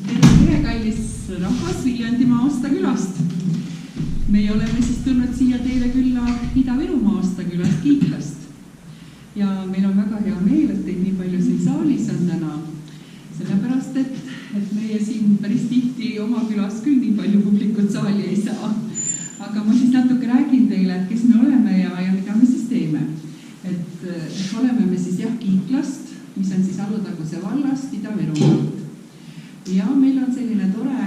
Tere, kallis rahvas Viljandimaa Aastakülast. Meie oleme siis tulnud siia teile külla Ida-Virumaa Aastakülast Kiiklast. Ja meil on väga hea meel, et teid nii palju siin saalis on täna. Sellepärast, et meie siin päris tihti oma külas küll nii palju publikut saali ei saa. Aga ma siis natuke räägin teile, et kes me oleme ja mida me siis teeme. Et oleme me siis Kiiklast, mis on siis Alutaguse vallast Ida-Virumaalt. Ja meil on selline tore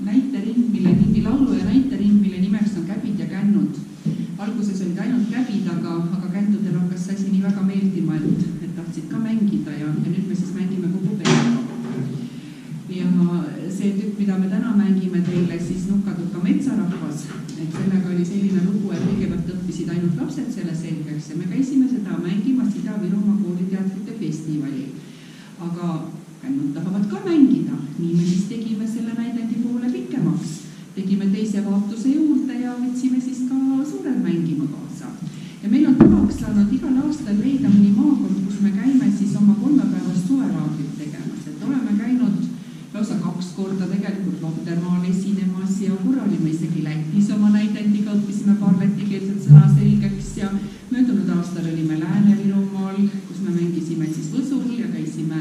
näitering, mille nimi laulu ja näitering, mille nimeks on Käbid ja kännud. Alguses olid ainult käbid, aga kändudel hakkas asi nii väga meeldima, et tahtsid ka mängida ja nüüd me siis mängime kogu peale. Ja see tükk, mida me täna mängime teile, siis Nuka-Tuka metsarahvas, et sellega oli selline lugu, et kõigepealt õppisid ainult lapsed selle selgeks ja me käisime seda mängimas Ida-Virumaa kooliteatrite festivali. Aga kännud tahavad ka mängida, nii me siis tegime selle näidendi poole pikemaks. Tegime teise vaatuse juurde ja võtsime siis ka suurel mängima kaasa. Ja meil on tavaks saanud igal aastal leida mõni maakond, kus me käime siis oma 3 päevast suvelaagrit tegemas. Et oleme käinud lausa 2 korda tegelikult Lobdermaal esinemas ja korra olime isegi Lätis oma näidendiga, õppisime paar lätikeelset sõna selgeks ja möödunud aastal olime Lääne-Virumaal, kus me mängisime siis Võsul ja käisime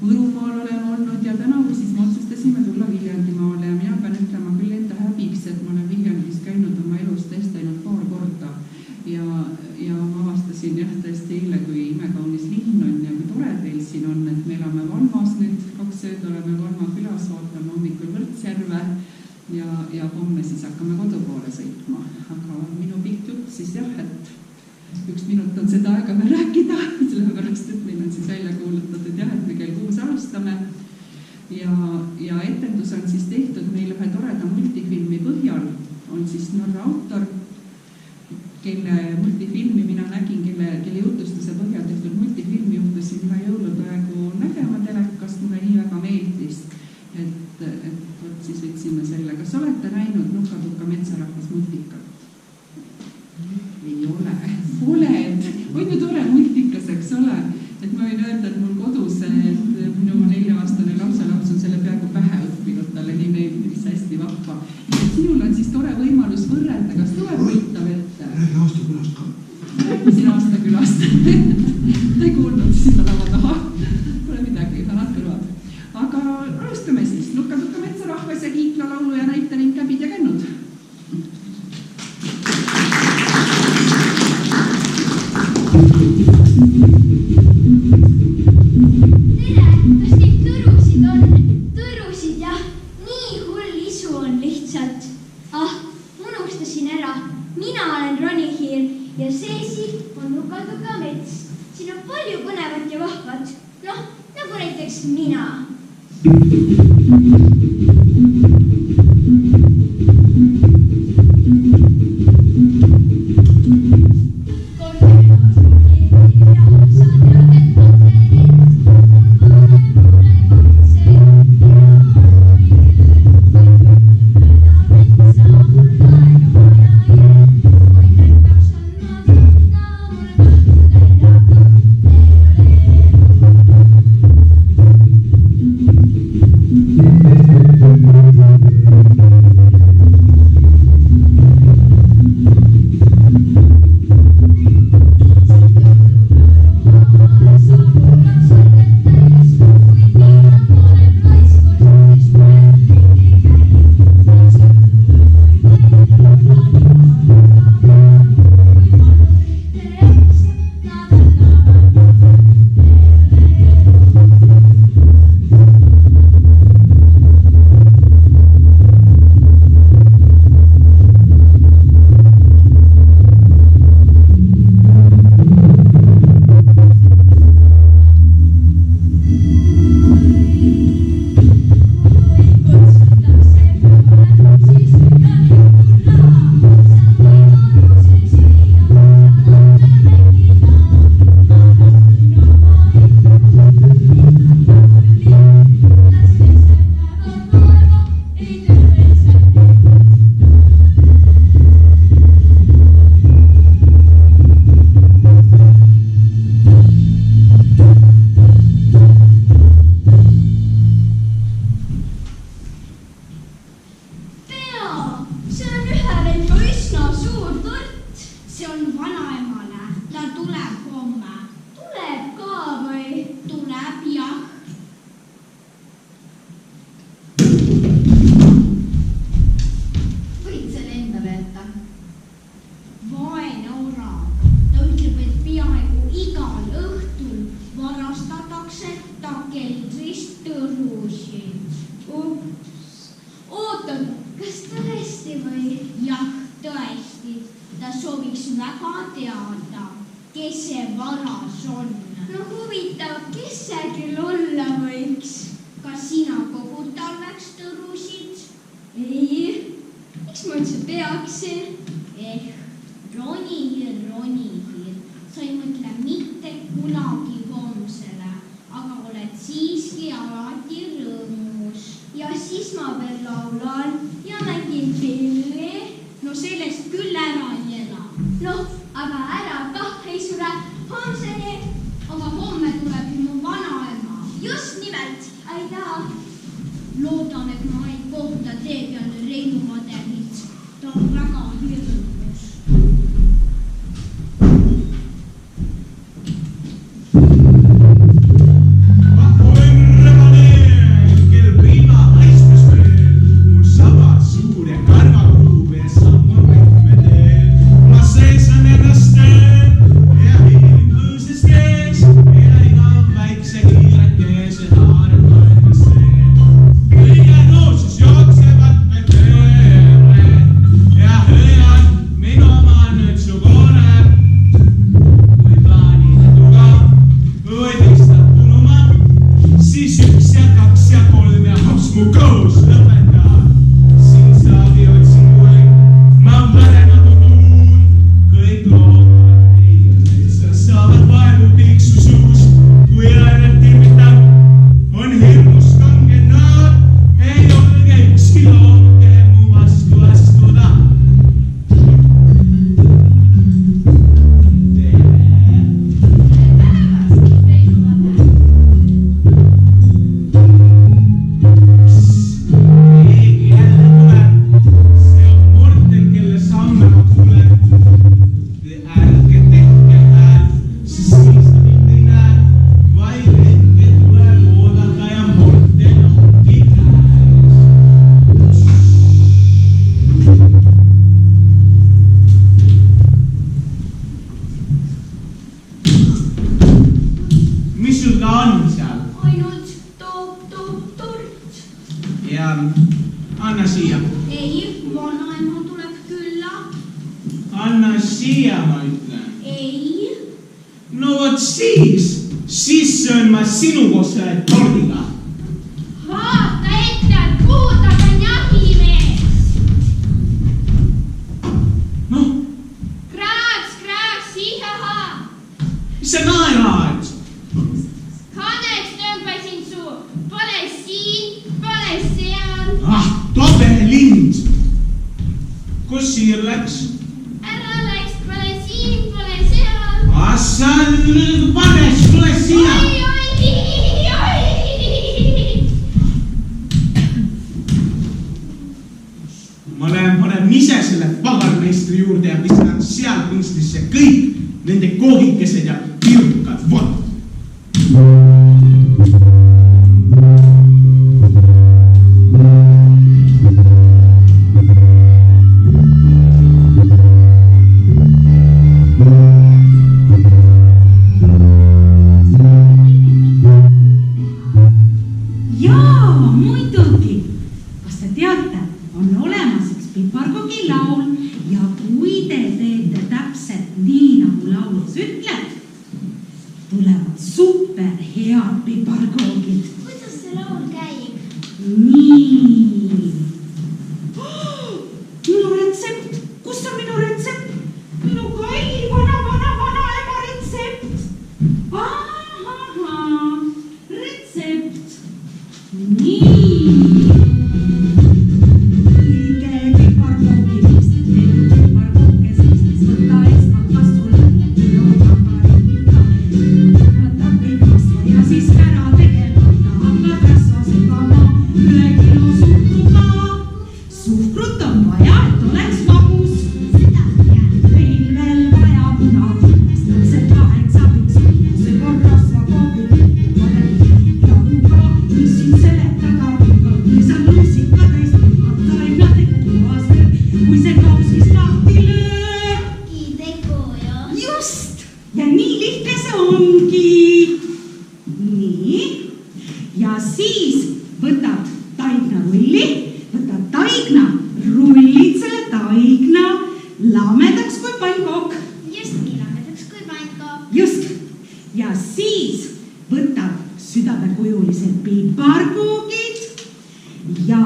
Võrumaal oleme olnud ja tänavu siis me otsustasime tulla Viljandimaale ja mina pean ütlema küll enda häbiks, et ma olen Viljandis käinud oma elus tõesti ainult 2 korda ja ma avastasin tõesti eile, kui imekaunis linn on ja kui tore teil siin on, et me elame Valmas nüüd 2 ööd, oleme Valma külas, vaatame hommikul Võrtsjärve ja homme siis hakkame kodu poole sõitma, aga minu pikk jutt siis et 1 minut on seda aega veel rääkida, sellepärast, et meil on siis välja kuulutatud et me kell 6 alustame ja etendus on siis tehtud meil ühe toreda multifilmi põhjal, on siis Norra autor, kelle multifilmi mina nägin, kelle jutustuse põhjal tehtud multifilmi juhtusin ühe jõulupäegu nägema telekast, mulle nii väga meeldis, et võt siis võtsime selle. Kas olete näinud Nuka-Tuka metsarahvas multikat? Ei ole. Oi, kui tore multikas, eks ole, et ma võin öelda, et mul kodus minu 4-aastane lapselaps on selle peaaegu pähe õppinud, talle nii meeldis hästi vahva. Sinul on siis tore võimalus võrrelda, kas tuleb võitav ette? Räägi Aastakülast ka. Rääkisin Aastakülast. Ta ei kuulnud sinna lava taha. Pole midagi, vanad kõrvad. Aga alustame siis. Nuka-Tuka metsarahvas ja Kiikla laulu ja näitering Käbid ja kännud. vist tõrusid. Ootad, kas tõesti või? Jah, tõesti. Ta sooviks väga teada, kes see varas on. No huvitav, kes see küll olla võiks? Kas sina kogud talveks tõrusid? Ei, miks ma üldse peaksin? Ronihir. Sa ei mõtle mitte kunagi homsele, aga oled siiski alati rõõmus. Ja siis ma veel laulan ja mängin pilli. No sellest küll ära ei ela. No, aga ära kah ei sure homseni. Aga homme tuleb mu vanaema. Just nimelt. Aitäh. Loodan, et ma ei kohta tee peale Reinu Mademit. Ta on väga hirmus. Seletada ja siis võtad taignarulli, võtad taigna, rullid selle taigna lamedaks kui pannkook. Justki lamedaks kui pannkook. Just. Ja siis võtad südamekujulised piparkoogid ja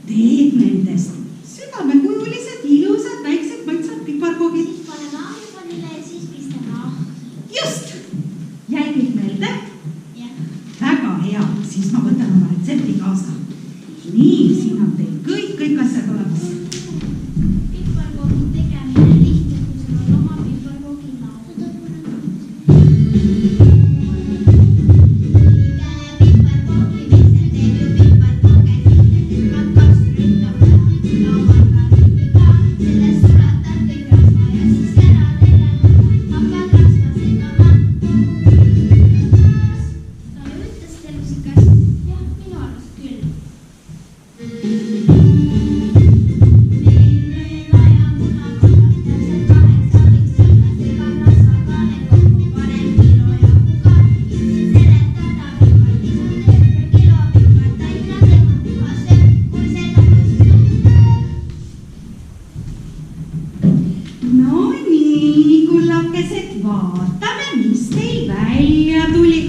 teed nendest südamekujulised, ilusad, väiksed, maitsvad piparkoogid. Siis panen ahjupanile ja siis pistan ahju. Just. Jäi kõik meelde? Jah. Väga hea. Siis ma võtan oma retsepti kaasa. Nii, siin on teil kõik asjad olemas. Piparkoogi tegemine lihtne, kui sul on oma piparkoogi laud. Piparkoogi, mis see teeb ju piparkooge, siis nad kaks ründavad lauaga iga, sellest sulatad kõik rasva ja siis ära tegema, hakkad rasva segama. Ta ütles telusikas, jah, minu arust küll. No nii, kullakesed, vaatame, mis teil välja tuli.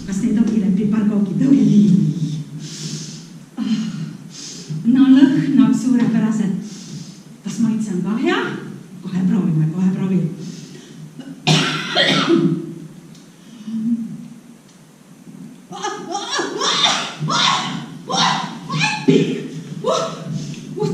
Kas need ongi need piparkoogid? No lõhnab suurepäraselt. Kas maitse on ka hea? Kohe proovime.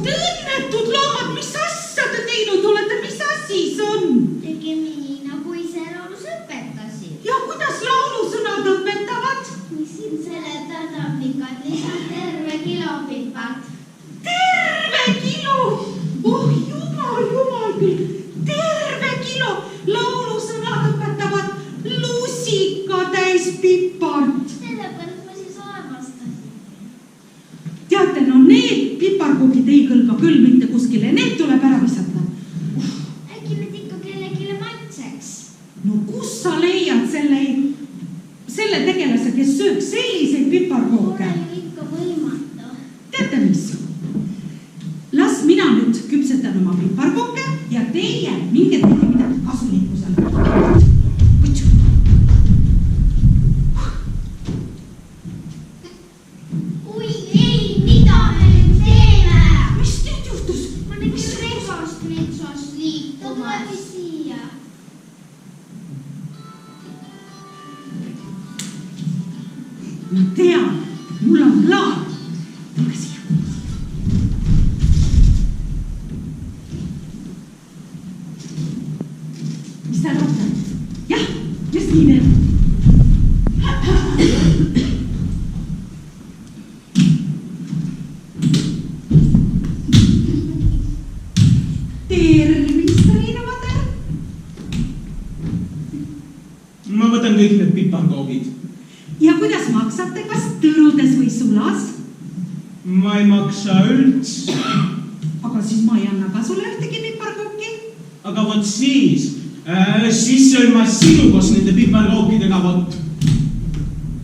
Tõõnetud loomad, mis asja te teinud olete? Mis asi see on? Tegime nii, nagu ise laulus õpetasid. Ja kuidas laulusõnad õpetavad? Mis siin seletada, pikad lisad terve kilo pipart. Terve kilo! Oh, jumal küll! Terve kilo! Laulusõnad õpetavad lusika täis pipart. Sellepärast ma siis arvastasin. Teate, no need piparkoogid ei kõlba küll mitte kuskile, need tuleb ära visata. Äkki need ikka kellegile maitseks? No kus sa leiad selle tegelase, kes sööks selliseid piparkooke? Pole ju ikka võimatu. Teate mis? Las mina nüüd küpsetan oma piparkooke ja teie minge teie midagi kasulikku seal. Ui ei, mida me nüüd teeme? Mis nüüd juhtus? Ma nägin rebast metsas liikumas. Ta tuleb siia. Ma tean, mul on plaan. Tulge siia. Mis te arvate? Jah, just nii teeb. Tervist, Reinovater. Ma võtan kõik need piparkoogid. Ja kuidas maksate, kas tõrudes või sulas? Ma ei maksa üldse. Aga siis ma ei anna ka sulle ühtegi piparkooki. Aga vot siis söön ma sinu koos nende piparkookidega vot.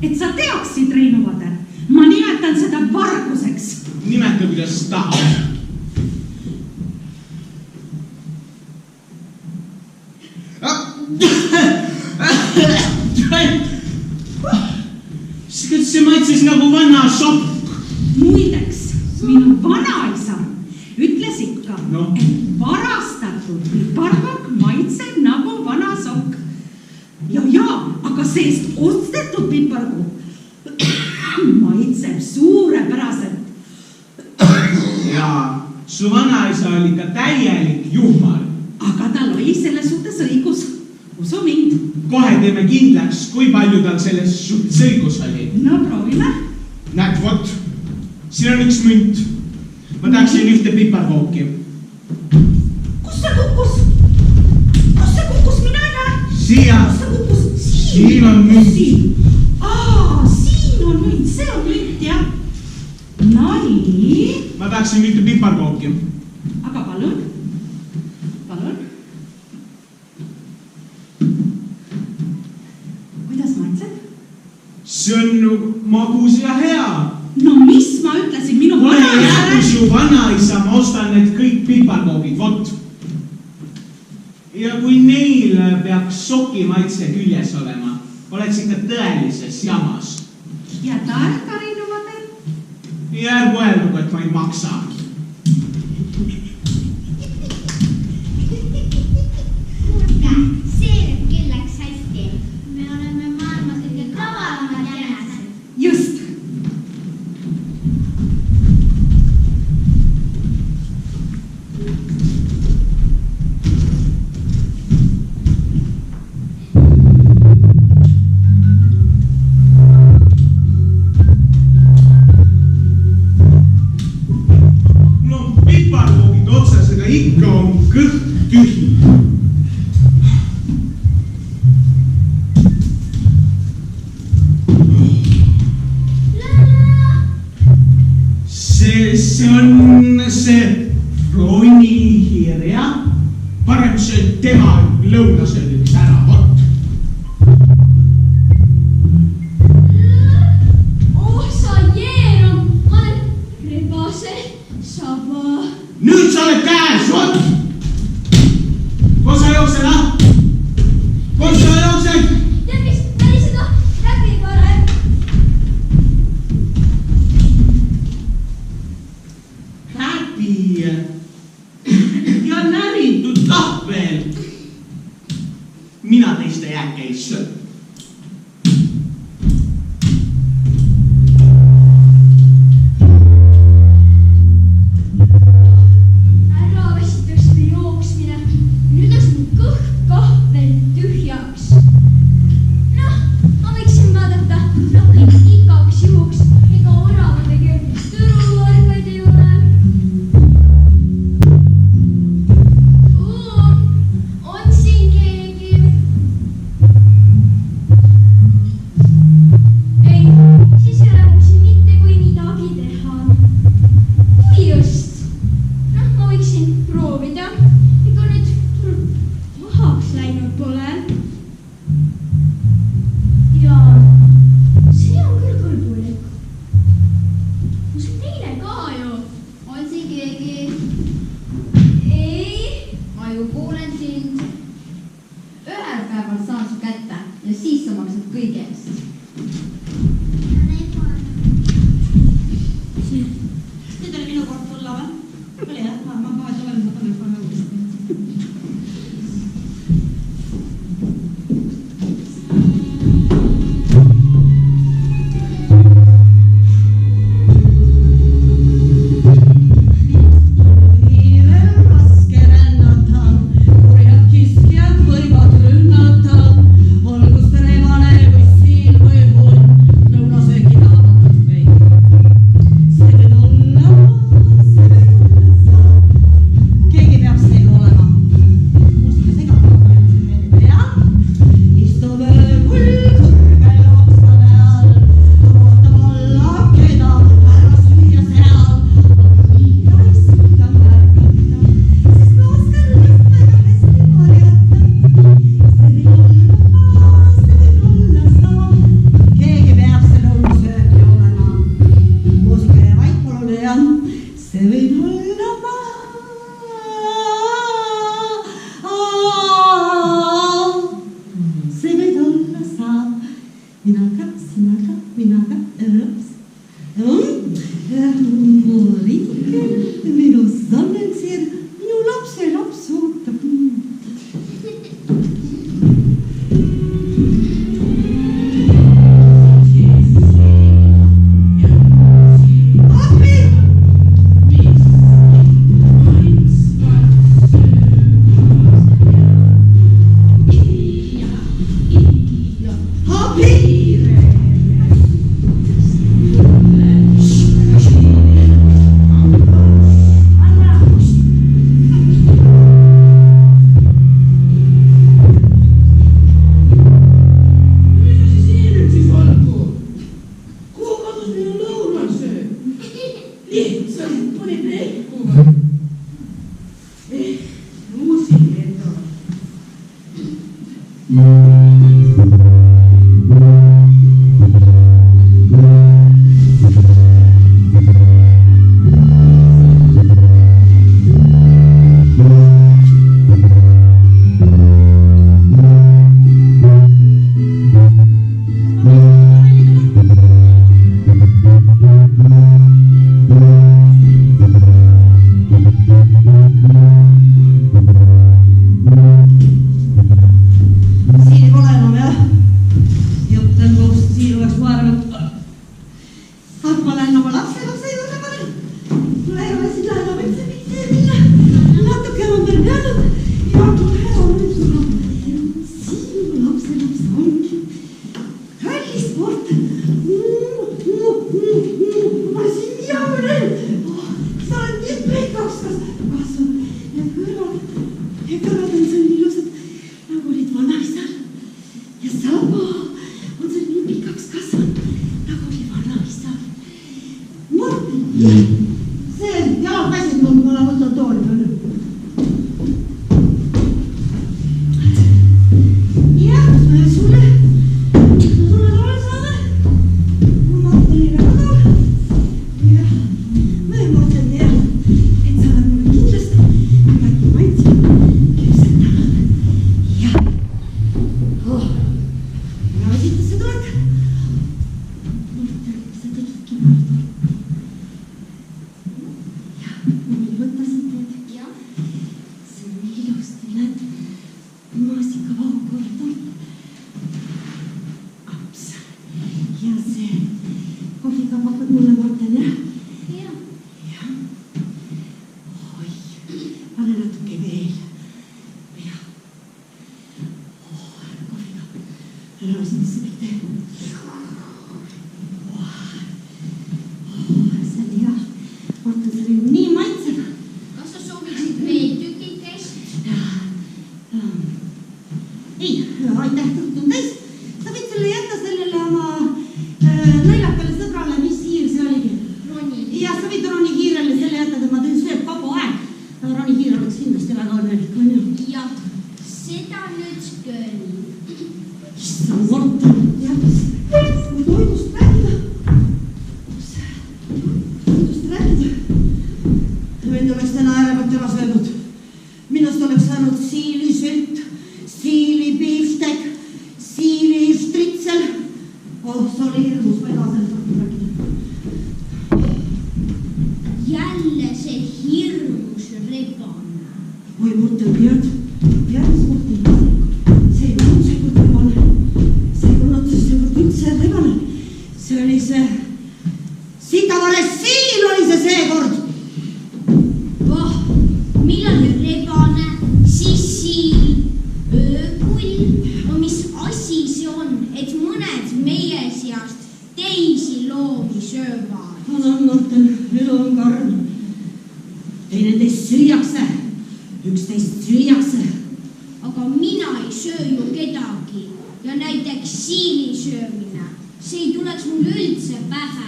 Et sa teaksid, Reinovater, ma nimetan seda varguseks. Nimeta, kuidas tahad. See maitses nagu vana sokk. Muideks, minu vanaisa ütles ikka, No. et varastatud piparkook maitseb nagu vana sokk. Ja, aga seest ostetud piparkook maitseb suurepäraselt. Ja su vanaisa oli ikka täielik juhmal. Aga tal oli selles suhtes õigus. Usu mind. Kohe teeme kindlaks, kui palju tal selles suhtes õigus oli. No proovime. Näed, vot, siin on üks münt. Ma tahaksin ühte piparkooki. Kus see kukkus? Kus see kukkus? Mina ei näe. Siia. Kus see kukkus? Siin on münt. Siin on münt. See on münt, jah. No nii. Ma tahaksin ühte piparkooki. Aga palun. Palun. Kuidas maitseb? see on magus ja hea. No mis ma ütlesin, minu Mulle vanaisa jäädus ju vanaisa, ma ostan need kõik piparkoogid, vot. Ja kui neil peaks soki maitse küljes olema, oleks ikka tõelises jamas. ja tarkarin oma teed. Ja ärgu öeldug, et ma ei maksa. kuulge, see nüüd küll läks hästi. Me oleme maailma kõige kavalamad jänesed. Just. No piparkoogid otsas, aga ikka on kõht tühi. See on see Ronihirja. Parem see tema lõunasöögiks ära, vot. Oh, sa jeerum, ma olen rebase, saba. Nüüd sa oled käes, vot! Kus sa jooksed, ah? Kus sa jooksed? Tead mis, ma lihtsalt räägi parem. Häbi ja näritud tahvel. ma lähen oma lapse juurde panen. Mul ei ole sina enam üldse mitte minna. Natuke on veel peanud ja kohe on nüüd sulla. Sinu lapselaps ongi kallis sport. Ma siin jaune. Sa oled nii peikaks, kas on ja kõrvad on sul ilusad nagu olid vanaisal. Ja saba on sul nii pikaks kasvanud nagu oli vanaisal. Martin, see jalad väsid mul, ma võtan tooli peale. Ja, sulle toole saada. Martinile ka toole. Ja, ma Martin tean, et sa oled mulle kindlasti midagi maitse küpsetanud. Ja, ja esitasse tuled. Martin, sa tegidki Martin. Ja, ma võtasin teed. jah, See on ilusti, näed, maasikavahukord on. Aps. Ja see kohviga pakud mulle, Martin, jah? jah. Jah. Oi, pane natuke veel. Jah. Kohviga. Ära esitasse kõik tee. See on hea. Martin, see oli nii maitsev. Kas sa sooviksid veel tükikest? Ei, aitäh, kõht on täis. Sa võid selle jätta sellele oma naljakale sõbrale, mis hiir see oligi. Roni. Ja sa võid Roni hiirele selle jätta, ma tõin sööb kogu aeg. Roni hiir oleks kindlasti väga õnnelik, on ju? jah, seda nüüd küll. Issand, Martin, jah, kui toidust rääkida. Mind oleks täna ärevalt ära söönud. Minust oleks saanud siilisült, siilipiifstek, siilistritsel. Oh, see oli hirmus, ma ei taha sellest rohkem rääkida. jälle see hirmus rebane. Oi, Martin, tead, Martin, see ei olnud seekord rebane. See ei olnud seekord üldse rebane. See oli see Sitavare siil oli see seekord. Oh, millal rebane, siis siil, öökull. No mis asi see on, et mõned meie seast teisi loomi söövad? On, Martin, elu on karm. Teineteist süüakse, üksteist süüakse. Aga mina ei söö ju kedagi ja näiteks siili söömine, see ei tuleks mul üldse pähe.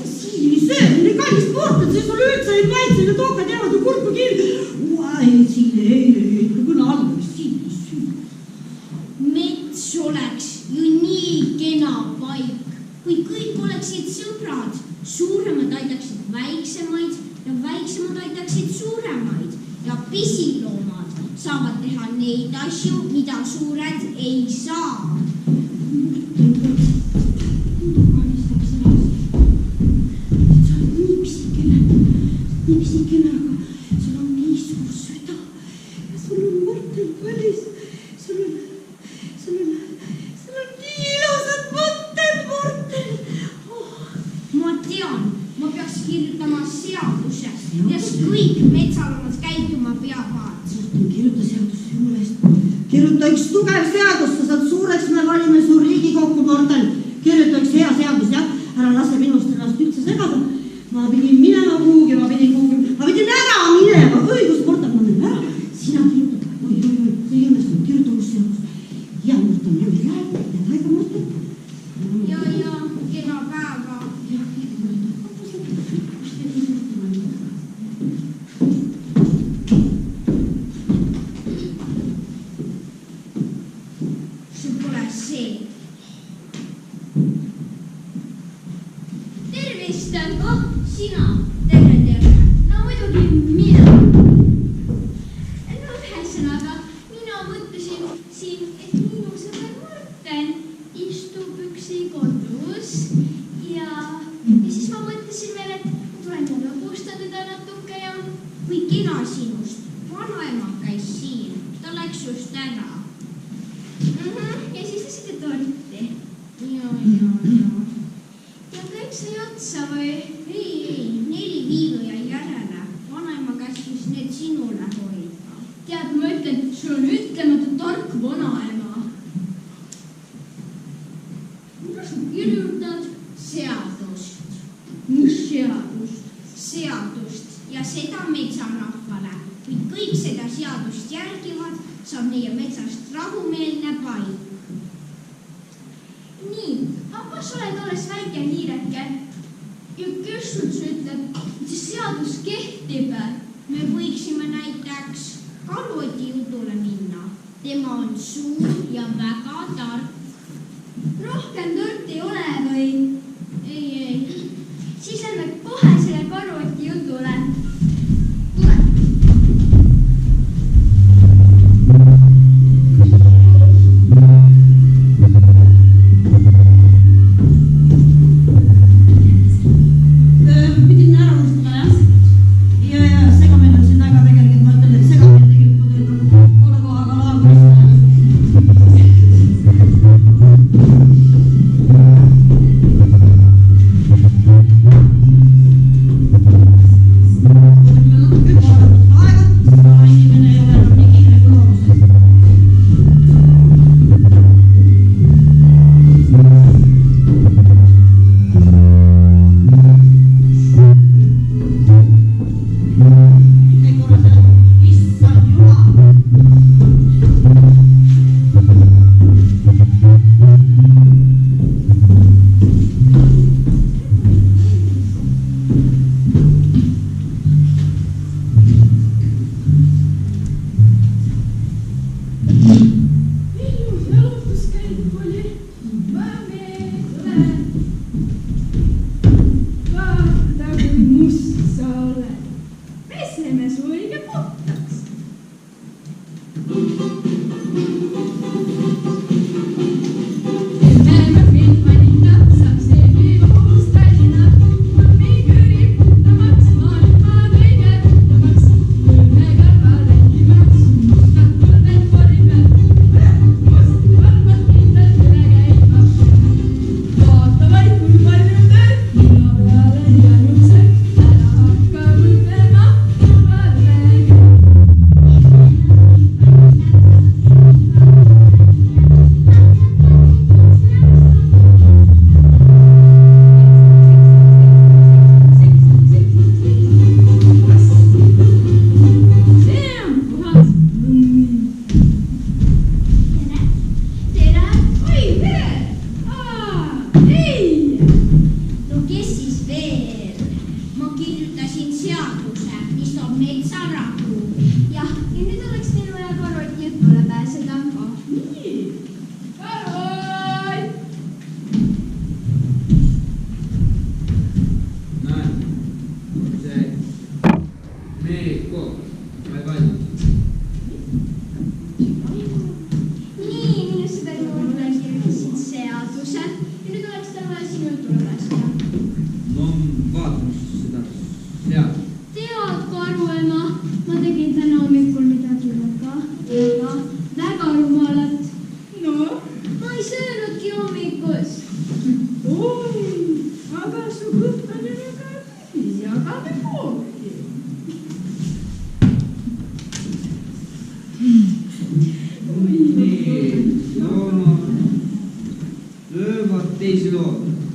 Siili söömine, kallis sport, et see sulle üldse ei maitse, need ookad jäävad ju kurku kinni. Ei, siili, ei, kõne all, siili süü. Mets oleks ju nii kena paik, kui kõik oleksid sõbrad. Suuremad aitaksid väiksemaid ja väiksemad aitaksid suuremaid ja pisiloomad saavad teha neid asju, mida suured ei saa. Sa oled nii pisikene, aga sul on nii suur süda ja sul on Martin kallis. Sul on nii ilusad mõtted, Martin. Ma tean, ma peaks kirjutama seaduse, kuidas kõik metsaloomad käituma peavad. Kirjuta seadus, jumala eest. Kirjuta üks tugev seadus, sa saad suureks, me valime su Riigikokku, Martin. Kirjuta üks hea seadus, jah. Ära lase minust ennast üldse segada. Ma pidin minema kuhugi, ma pidin ära minema. Õigus, Martin, ma lähen ära. Sina kirjutad. Oi, see ei õnnestu. Kirjuta uus seadus. Ja, Martin, ma ei lähe. Jäta aega, Martin. Ja, kena päeva. Jah, kirjuta. See pole see. Tervist! Oh, sina! Tere! No muidugi mina. No ühesõnaga, mina mõtlesin siin, et minu sõber Martin istub üksi kodus ja siis ma mõtlesin veel, et ma tulen ja lõbustan teda natuke ja kui kena sinust. Vanaema käis siin, ta läks just ära. Ja siis sai otsa või? Ei, 4 viilu jäi järele. Vanaema käskis need sinule hoida. Tead, ma ütlen, sul on ütlematu tark vanaema. Mida sa kirjutad? Seadust. Mis seadust? Seadust ja seda metsarahvale. Kui kõik seda seadust järgivad, saab meie metsast rahumeelne paik. Nii, aga sa oled alles väike hiireke. Ja kes sul ütleb, et see seadus kehtib? Me võiksime näiteks Karvoti jutule minna. Tema on suur ja väga tark. Rohkem tort ei ole või? Ei. Siis lähme kohe selle Karvoti jutule. Tule. Pidin ära unustama, jah. Ja segamine on siin väga tegelikult, ma ütlen, et segamine tegelikult pole kohaga laagurist.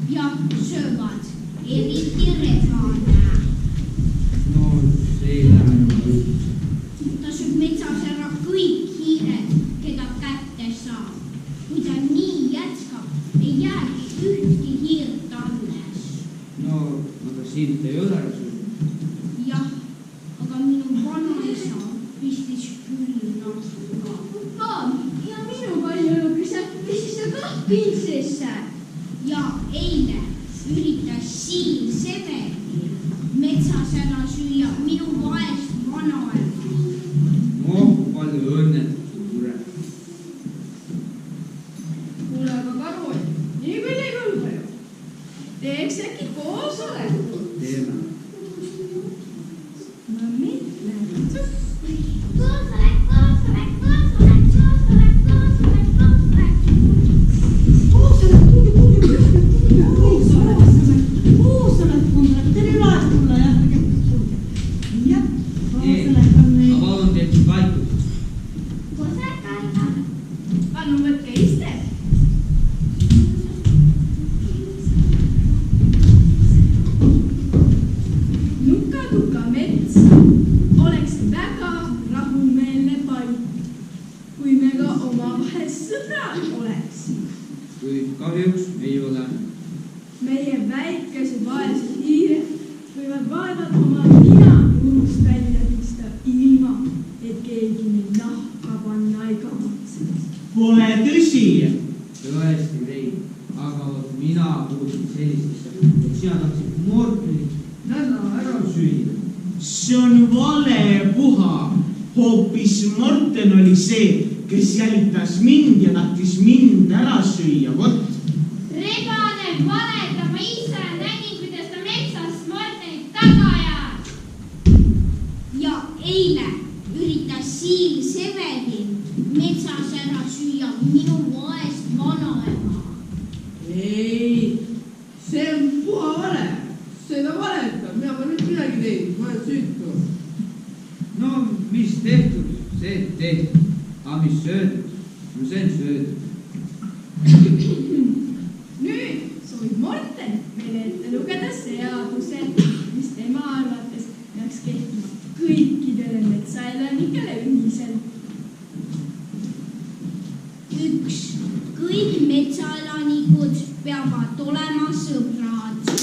Ja söövad, eriti rehvane. No see läheb. Ta sööb metsas ära kõik hiired, keda kätte saab. Kui ta nii jätkab, ei jäägi ühtki hiirt alles. No, aga sind ei ole sul. Jah, aga minu vanaisa pistis küll nahka. Ja minu paljulukese pistis ta kah pintsesse. Ja eile üritas Siim Severi metsas ära süüa minu vaest vanaema. Oh, palju õnnet, kuule. Kuule aga Karol, nii küll ei kõlba ju. Teeks äkki koosoleku. Teeme. Ma mõtlen. kuid kahjuks ei ole. Meie väikesed vaesed hiired võivad vaevalt oma nina urust välja pista ilma, et keegi neid nahka panna ei kavatseks. Pole tõsi. Tõesti, Rein, aga mina kuulsin sellist, et sina tahtsid Mortenit nädala ära süüa. See on vale puha. Hoopis Morten oli see, kes jälitas mind ja tahtis mind ära süüa. Vot. Rebane valetab, ma ise nägin, kuidas ta metsas Mortenit taga ajab. Ja eile üritas Siil Severin metsas ära süüa minu vaest vanaema. Ei, see on puha vale. Seda valetab, mina pole mitte midagi teinud, ma olen süütu. No, mis tehtud, see tehtud. Aga mis söödud? No see on söödud. Nüüd soovib Morten meile ette lugeda seaduse, mis tema arvates peaks kehtima kõikidele metsaelanikele ühiselt. 1. Kõik metsaelanikud peavad olema sõbrad. 2.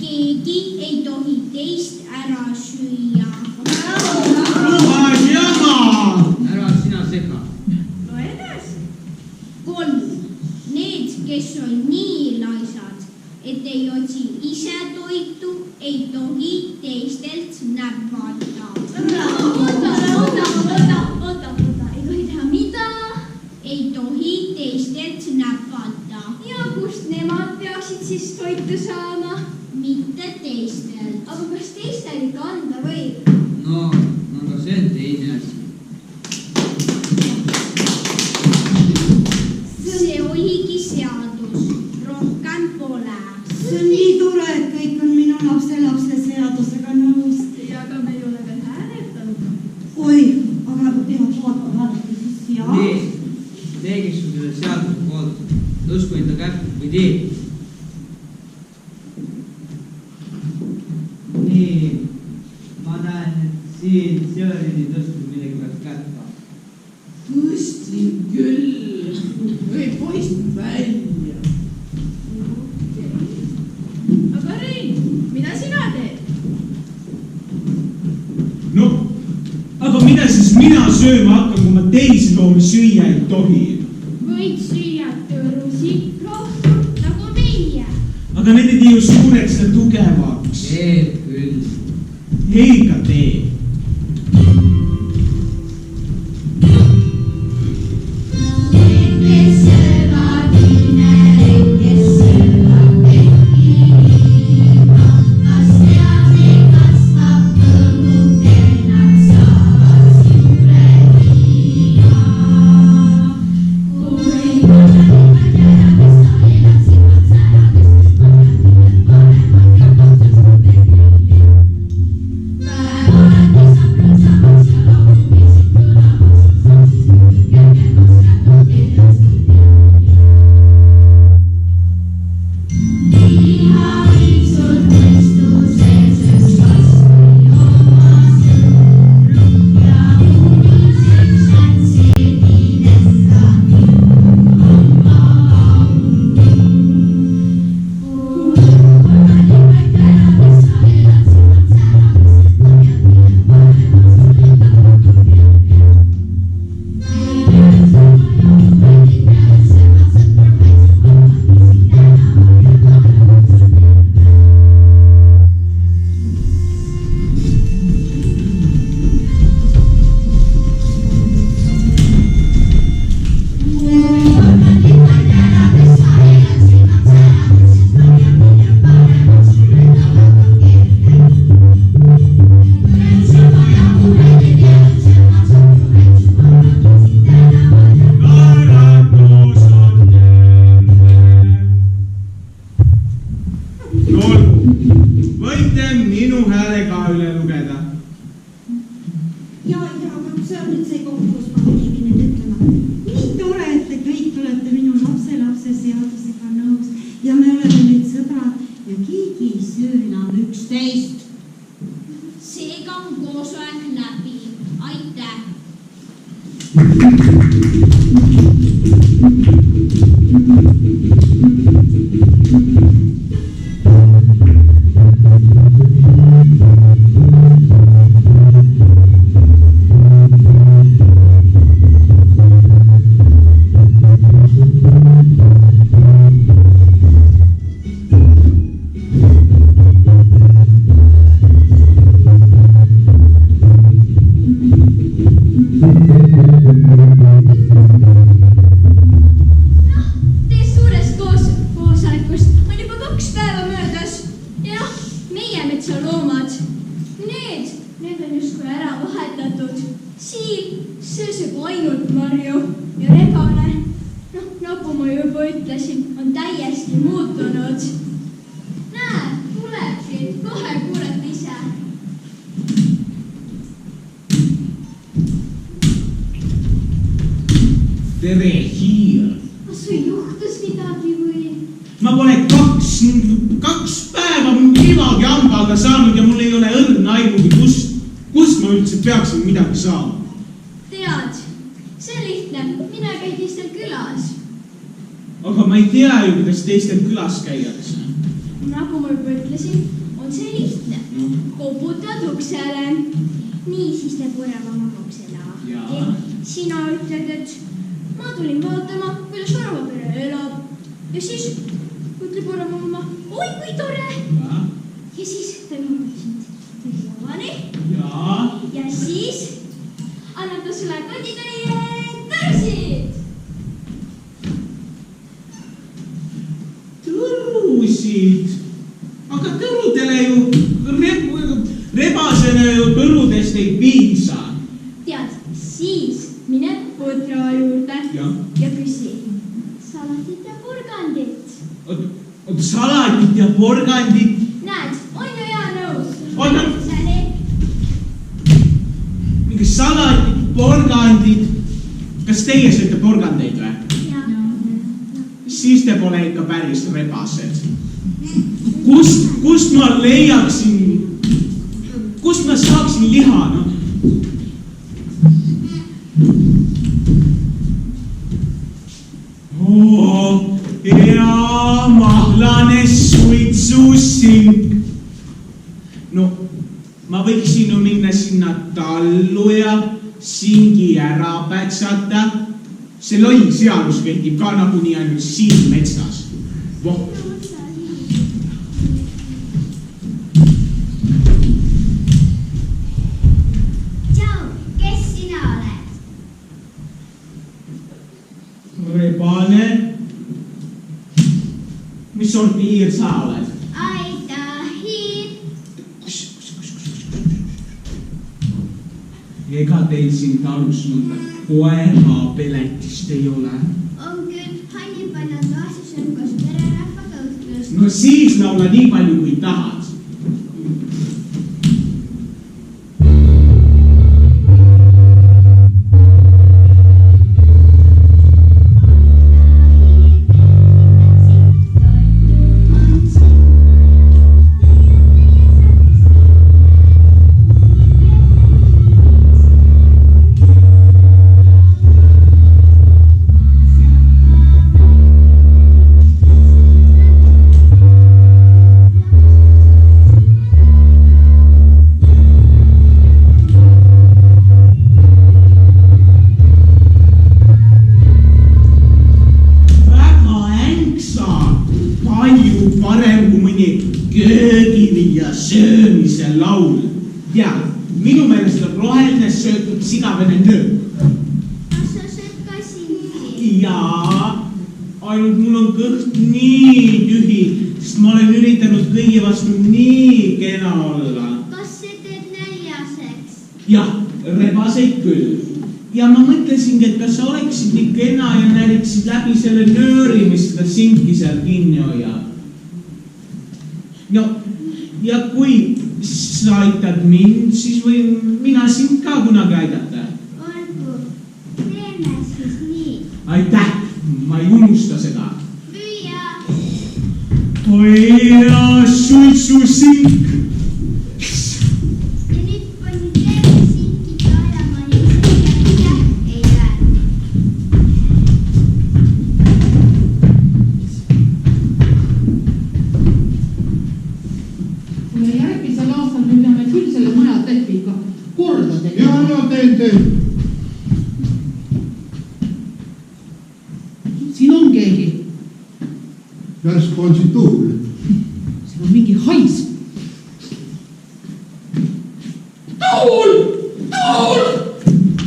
Keegi ei tohi teist ära süüa. Ära sina sega. Loe edasi. 3. Need, kes on nii laisad, et ei otsi ise toitu, ei tohi teistelt näpata. Oota, ei tohi teha mida? Ei tohi teistelt näpata. Ja kust nemad peaksid siis toitu saama? Mitte teistelt. Aga kas teistel ikka anda võib? No, aga see on teine asi. See oligi seadus, rohkem pole. see on nii tore, et kõik on minu lapse seadusega nõus. Ja aga me ei ole veel hääletanud. Oi, aga peab vaatama hääletada siis ja. Tee, kes on selle seaduse poolt. Tõsku enda kätt või tee. Nii, ma näen, et siin Severini tõsku midagi peaks kätta. Tõstin küll. Ei poistnud välja. Aga Rein, mida sina teed? No, aga mida siis mina sööma hakkan, kui ma teisi loomi süüa ei tohi? Võid süüa tõrusid, rohtu nagu meie. Aga need ei tee ju suureks ja tugevaks. Teeb küll. Eikä tee. Seega on koosolek läbi. Aitäh! Tere, Hiir. Kas sul juhtus midagi või? Ma pole kaks päeva midagi hambaga saanud ja mul ei ole õrna aimugi, kust ma üldse peaksin midagi saama. Tead, see on lihtne. Mine käi teistel külas. Aga ma ei tea ju, kuidas teistel külas käiakse. Nagu ma juba ütlesin, on see lihtne. Koputad uksele. Nii siis teeb Orava uksele. Sina ütled, et ma tulin vaatama, kuidas Orava pere elab. Ja siis ütleb Orava mamma, oi kui tore. Ja siis ta viib sind lauani. Ja siis annab ta sulle koditäie tõrusid. Tõrusid? Aga tõrudele ju, rebasele ju tõrudest ei piisa. Tead, siis mine põdra juurde ja küsi salatit ja porgandit. Salatit ja porgandit? Näed, on ju hea nõus? Mingi salatit, porgandid. Kas teie sööte porgandeid või? Siis te pole ikka päris rebased. Kust ma leiaksin, kust ma saaksin liha, no? Hea mahlane suitsusink. No, ma võiksin ju minna sinna tallu ja singi ära pätsata. See loll seadus kehtib ka nagunii ainult siin metsas. Voh. Tšau, kes sina oled? Rebane. Mis sorti hiir sa oled? Aita hiir. Ega teil siin talus mõnda koera peletist ei ole? On küll, hallipannad laasis on koos pererahvaga õhtust. No siis laula nii palju, kui tahad. Söömise laul. Ja, minu meelest on roheline söötud sigavene nööp. Kas sa sööd ka singi? Jaa, ainult mul on kõht nii tühi, sest ma olen üritanud kõigi vastu nii kena olla. Kas see teeb näljaseks? Jah, rebaseid küll. Ja ma mõtlesingi, et kas sa oleksid nii kena ja näriksid läbi selle nööri, mis seda sinki seal kinni hoiab. No, ja kui sa aitad mind, siis võin mina sind ka kunagi aidata. Olgu, teeme siis nii. Aitäh, ma ei unusta seda. Püüa. Oi ja suitsusink. Ja nüüd pani terve sinki kaelama, nii see ei jää. Siin on keegi. Järsku on siin tuul. Siin on mingi hais. Tuul! Tuul!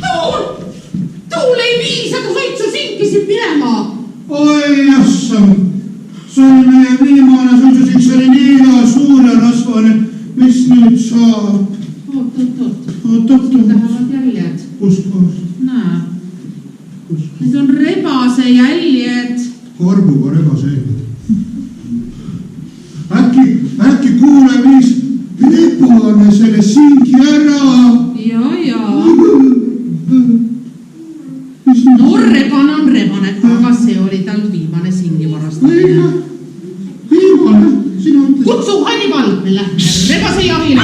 Tuul! Tuul ei viisa, kui sa sinkisid minema. Oi jassam, see oli meie viimane suitsusik, see oli nii hea suur ja rasvane. Mis nüüd saab? Oot. Lähevad jäljed. Kus kohast? Näe. Need on rebase jäljed. Korbuga rebase jäljed. Äkki kuule viis rebane selle singi ära. Ja. No rebane on rebane, aga see oli tal viimane singi varastamine. Viimane? Sina ütled. Kutsu Hannibal, me lähme rebase jahile.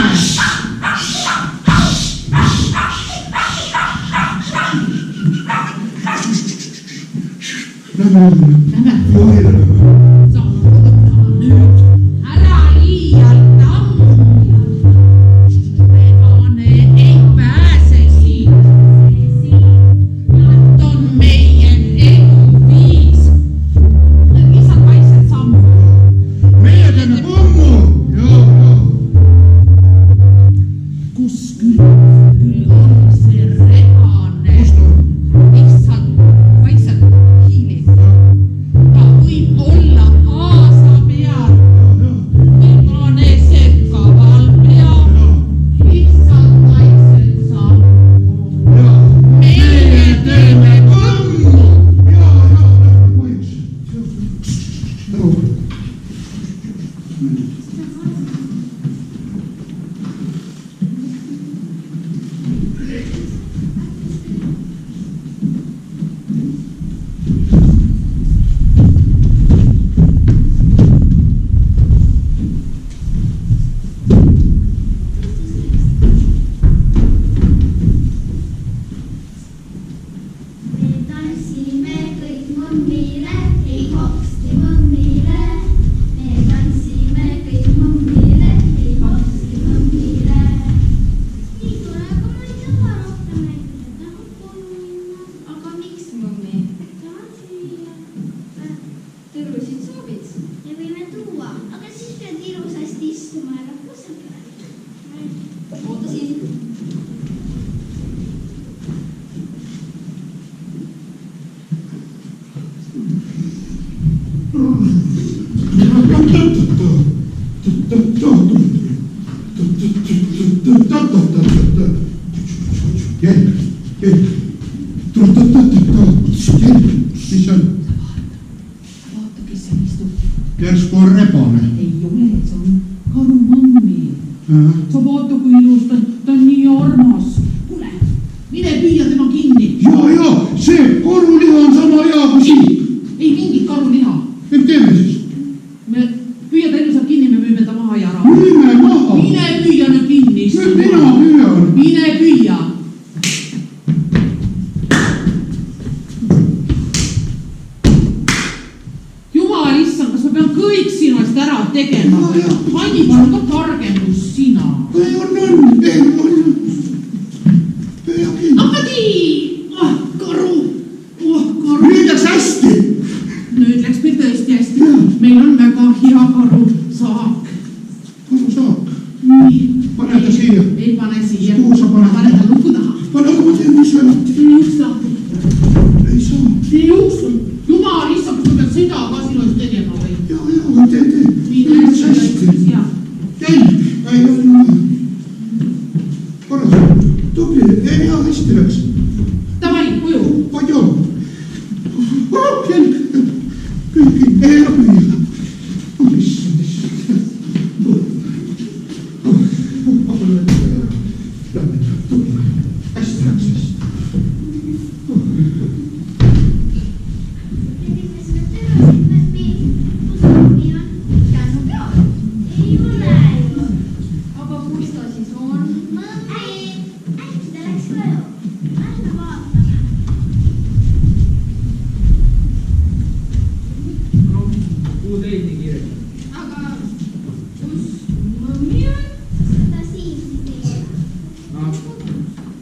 Lähme. Nüüd. Ära liialt ammu. Rebane ei pääse siit. Nad on meie eluviis. Lihtsalt vaikselt sammu. Meie teeme pommu. Joo. Kus küll on see rebane? Kus ta on? Lihtsalt vaikselt hiilib. Ta võib olla aasa peal. Rebane sekkaval peal. Lihtsalt vaikselt sammu. Meie teeme pommu. Me tanssime kõik mõmmile, ei hopsti mõmmile. Me tanssime kõik mõmmile, ei hopsti mõmmile. Nii tore, aga ma ei taha rohkem näidata, tahan koju minna. Aga miks, mõmmi? Tahan süüa. Tõrusid soovid? Me võime tuua, aga siis pead ilusasti istuma ja lapuse peale. Oota siin. Mis on? Vaata, kes siin istub. Järsku on rebane. Ei ole, see on karumõmmi. Sa vaata, kui ilus ta on nii armas. Kuule, mine püüa tema kinni. Ja, see koruliha on sama hea kui siip. Ei mingit karuliha. Mis teeme siis? Me püüa ta ilusalt kinni, me müüme ta maha ja ära. Müüme maha. Mine püüa nüüd kinni. Nüüd mina püüan. Mine püüa. Jumal issand, kas ma pean kõik sinu eest ära tegema? Hannibal on ka targem kui sina. Ei on. Aga nii! Karu! Nüüd läks hästi. Nüüd läks meil tõesti hästi. Meil on väga hea karu saak. Karu saak. Nii. Pane ta siia. Ei pane siia. Kuhu sa paned? Pane ta luku taha. Pane aga ma teen, mis lahti. Ei uksa. Ei saa. Ei uksa. Jumal issand, kas ma pean seda ka sinu eest tegema või? Ja, tee. Nii Läks hästi. ja. Jälg. Ei ole. Korras. Tubli. Ei, hea, hästi läks. Davai, koju. Palju. Jälg. Kõik. Ei ole püüa. Issand. Hästi läks hästi. Aga kus ta siis on? Äkki ta läks koju. Lähme vaatame. Kuhu teid nii kiiresti? Aga kus mõmmi on? Ta siin siis teiega.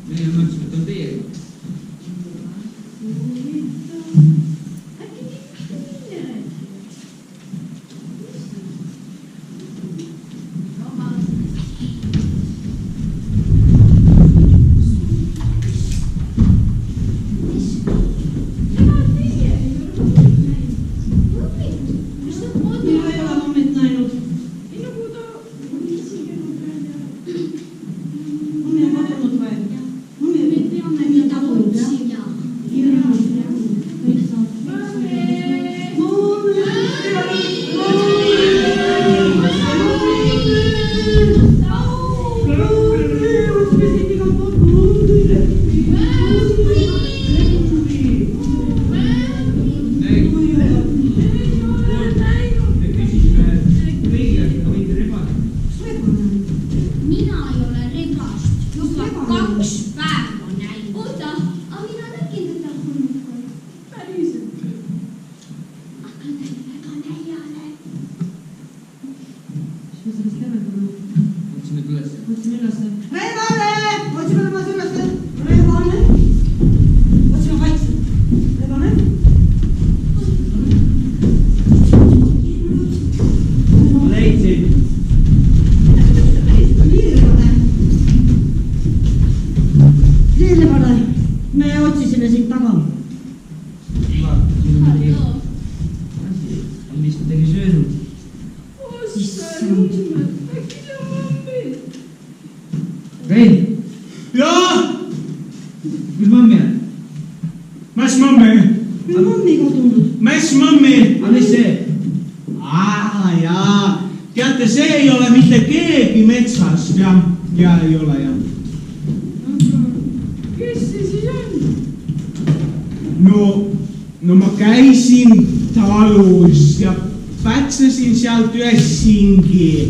Meie mõtlesime, et on teiega. Relvane, me otsisime sind taga. on vist midagi söönud. äkki see on mammi. Rein, Jaa, mis mammi on? mis mammi? Minu mammi kadunud. Mis mammi? aga mis see? Jaa, teate, see ei ole mitte keegi metsast, jah, ja ei ole, jah. Kes see siis on? No ma käisin talus ja pätsasin sealt ühe singi,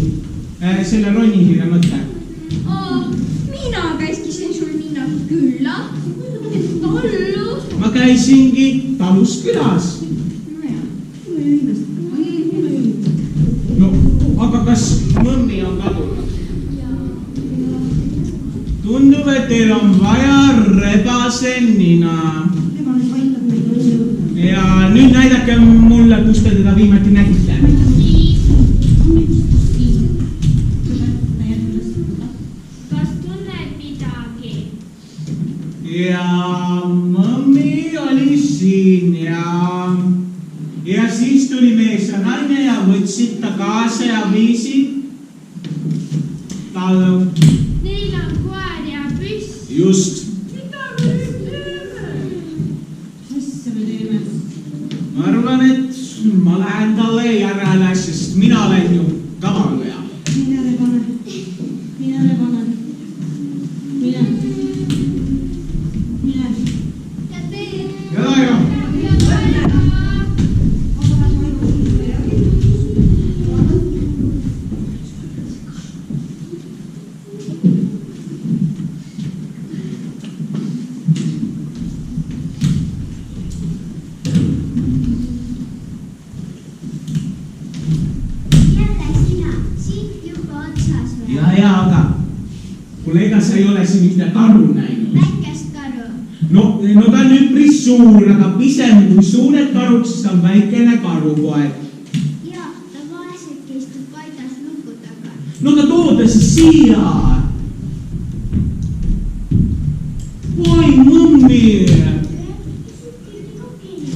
selle ronihirja mõtte. Mina käskisin sul minna külla, tallu. Ma käisingi talus külas. No, aga kas mõmmi on kadunud? Tundub, et teil on vaja rebase nina. Ja nüüd näidake mulle, kus te teda viimati nägite. Kas tunned midagi? Ja mõmmi oli siin ja siis tuli mees ja naine ja võtsid ta kaasa ja viisid tallu. Neil on koer ja püss. Just. Mida me nüüd teeme? Mis me teeme? Ma arvan, et ma lähen talle järele, sest mina olen ju kavalluja. Mine rebane. Ja teed. Ja. Aga kuule, ega sa ei ole siin ühte karu näinud. Väikest karu. No ta on üpris suur, aga pisem kui suured karud, siis ta on väikene karupoeg. Ja, ta vaeselt istub paigas luku taga. No ta tooda siis siia. Oi, mõmmi.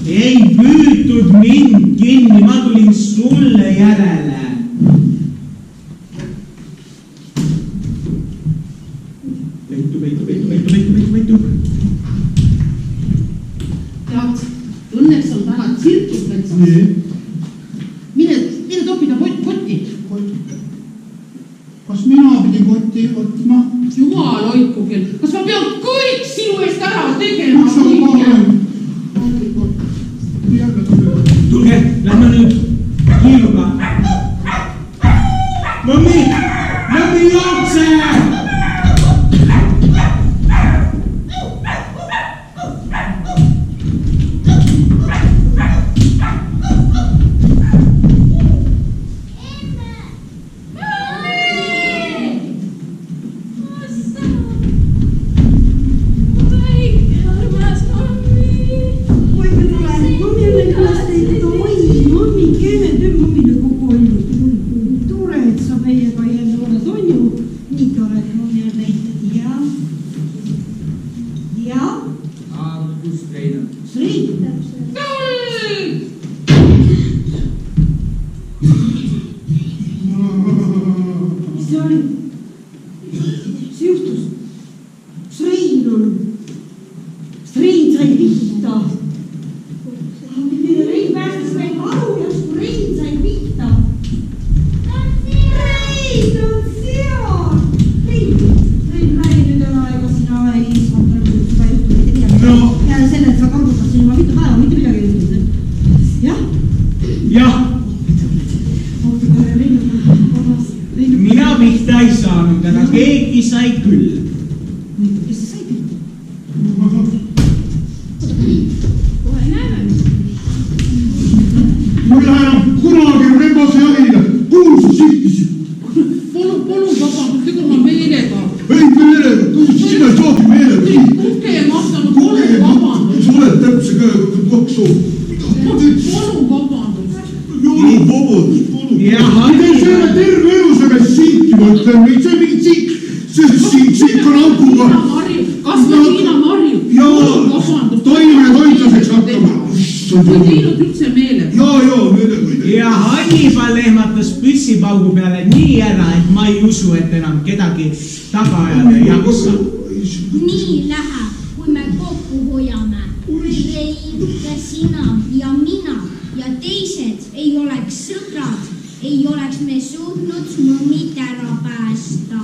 Ei püütud mind kinni, ma tulin sulle järele. Peitu. Tead, õnneks on täna tsirkus metsas. Mine topi ta kotti. Kas mina pidin kotti võtma? Jumal hoidku küll. Kas ma pean kõik sinu eest ära tegema? Kus on paaren? Tulge, lähme nüüd kiiluga. Mõmmi jookse! Mina pihta ei saanud, aga keegi sai küll. Kes see sai pihta? Kohe näeme. Mul läheb kunagi rebase jahile. Kuhu sa sihtisid? Palun vabandust, ega ma meelega. Ei meelega, kuhu sa sina saadi meelega? Kogemata, no palun vabandust. Sa oled täpse käega koksu. Palun vabandust. Jolu vabandust, palun. See ei ole terve elu sa käis sinki, ma ütlen, see on mingi sink. See sink on auguga. Kas me Liina Mari ei teinud üldse meeles. Ja Hannibal lehmatas püssipaugu peale nii ära, et ma ei usu, et enam kedagi taga ajada ei jaksa. Nii läheb, kui me kokku hoiame. Kui Rein ja sina ja mina ja teised ei oleks sõbrad, ei oleks me suutnud mõmmit ära päästa.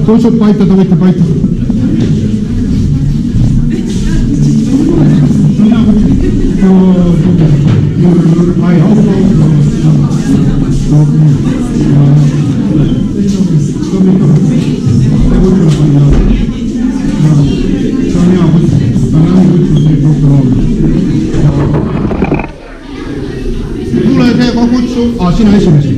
Toisut paikata, võite paikata. Tule see kogutsu, sina esimesi.